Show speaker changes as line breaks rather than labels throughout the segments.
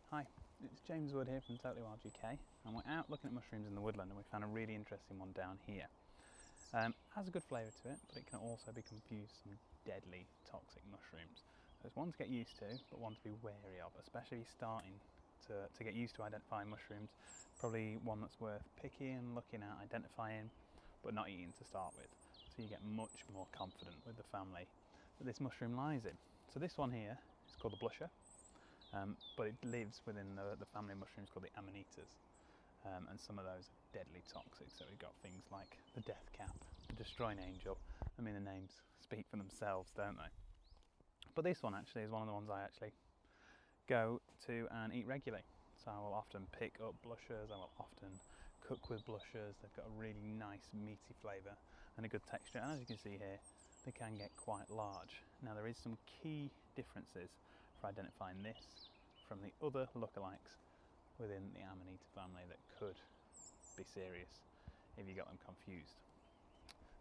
Hi, it's James Wood here from Totally Wild UK, and we're out looking at mushrooms in the woodland, and we found a really interesting one down here. Has a good flavour to it, but it can also be confused with some deadly toxic mushrooms. So it's one to get used to, but one to be wary of, especially if you're starting to get used to identifying mushrooms. Probably one that's worth picking, looking at, identifying, but not eating to start with. So you get much more confident with the family that this mushroom lies in. So this one here is called the blusher. But it lives within the family of mushrooms called the Amanitas, and some of those are deadly toxic. So we've got things like the death cap, the destroying angel. I mean, the names speak for themselves, don't they? But this one actually is one of the ones I actually go to and eat regularly. So I will often pick up blushers, I will often cook with blushers. They've got a really nice meaty flavour and a good texture, and as you can see here, they can get quite large. Now there is some key differences for identifying this from the other lookalikes within the Amanita family that could be serious if you got them confused.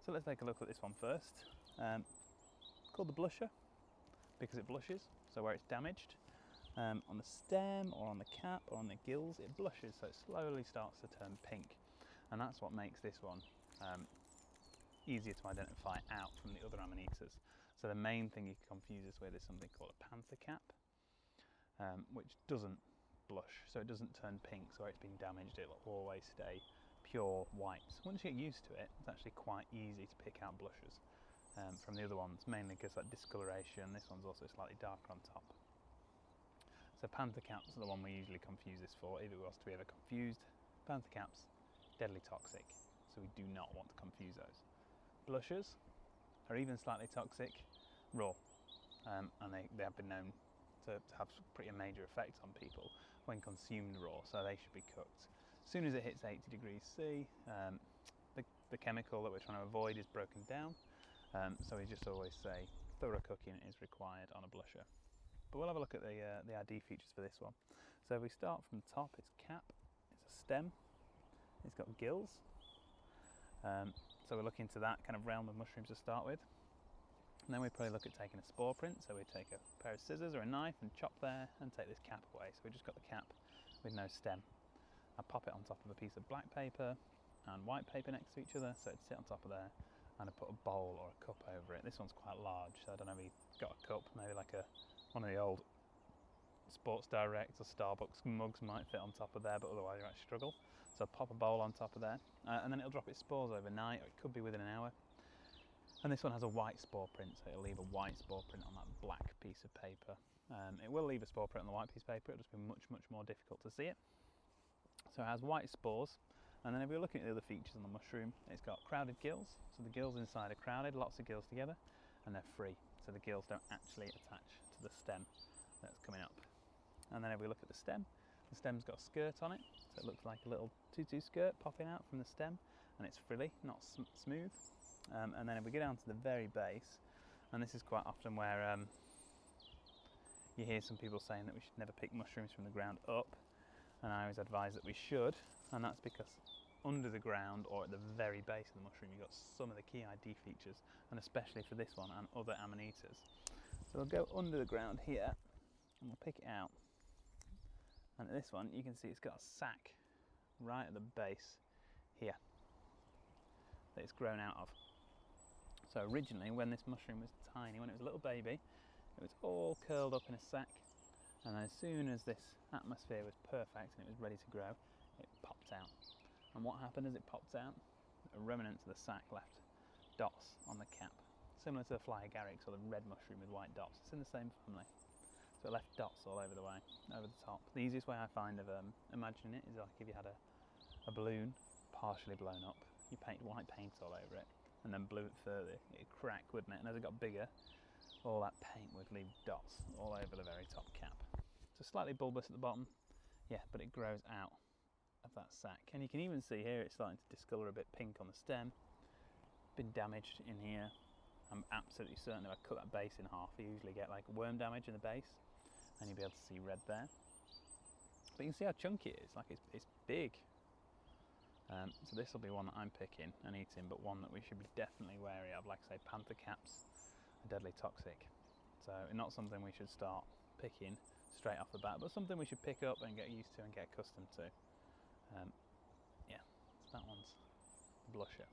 So let's take a look at this one first. Called the blusher because it blushes, so where it's damaged on the stem or on the cap or on the gills, it blushes, so it slowly starts to turn pink, and that's what makes this one easier to identify out from the other Amanitas. So the main thing you can confuse this with is something called a panther cap, which doesn't blush, so it doesn't turn pink. So where it's been damaged, it'll always stay pure white. So once you get used to it, it's actually quite easy to pick out blushes from the other ones, mainly because that discoloration. This one's also slightly darker on top. So panther caps are the one we usually confuse this for, if it was to be ever confused. Panther caps, deadly toxic, so we do not want to confuse those. Blushers are even slightly toxic raw, and they have been known to have pretty major effects on people when consumed raw, so they should be cooked. As soon as it hits 80 degrees C, the chemical that we're trying to avoid is broken down, so we just always say thorough cooking is required on a blusher. But we'll have a look at the ID features for this one. So if we start from the top, it's cap, it's a stem, it's got gills. So we're looking to that kind of realm of mushrooms to start with. And then we probably look at taking a spore print, so we take a pair of scissors or a knife and chop there and take this cap away. So we just got the cap with no stem. I pop it on top of a piece of black paper and white paper next to each other, so it'd sit on top of there, and I put a bowl or a cup over it. This one's quite large, so I don't know if you've got a cup, maybe like one of the old Sports Direct or Starbucks mugs might fit on top of there, but otherwise you might struggle. So pop a bowl on top of there, and then it'll drop its spores overnight, or it could be within an hour. And this one has a white spore print, so it'll leave a white spore print on that black piece of paper. It will leave a spore print on the white piece of paper, it'll just be much more difficult to see it. So it has white spores, and then if we're looking at the other features on the mushroom, it's got crowded gills, so the gills inside are crowded, lots of gills together, and they're free, so the gills don't actually attach to the stem that's coming up. And then if we look at the stem's got a skirt on it, so it looks like a little tutu skirt popping out from the stem, and it's frilly, not smooth. And then if we get down to the very base, and this is quite often where you hear some people saying that we should never pick mushrooms from the ground up, and I always advise that we should, and that's because under the ground or at the very base of the mushroom you've got some of the key ID features, and especially for this one and other Amanitas. So we'll go under the ground here and we'll pick it out, and at this one you can see it's got a sac right at the base here that it's grown out of. So originally, when this mushroom was tiny, when it was a little baby, it was all curled up in a sac, and as soon as this atmosphere was perfect and it was ready to grow, it popped out. And what happened as it popped out? A remnant of the sac left dots on the cap, similar to the fly agarics or the red mushroom with white dots. It's in the same family. So it left dots all over the way, over the top. The easiest way I find of imagining it is like if you had a balloon partially blown up, you paint white paint all over it and then blew it further, it'd crack, wouldn't it? And as it got bigger, all that paint would leave dots all over the very top cap. So slightly bulbous at the bottom, yeah, but it grows out of that sac. And you can even see here it's starting to discolour a bit pink on the stem, been damaged in here. I'm absolutely certain if I cut that base in half, you usually get like worm damage in the base, and you'll be able to see red there. But you can see how chunky it is, like it's big. So this will be one that I'm picking and eating, but one that we should be definitely wary of. Like I say, panther caps are deadly toxic, so not something we should start picking straight off the bat, but something we should pick up and get used to and get accustomed to. Yeah, that one's blusher.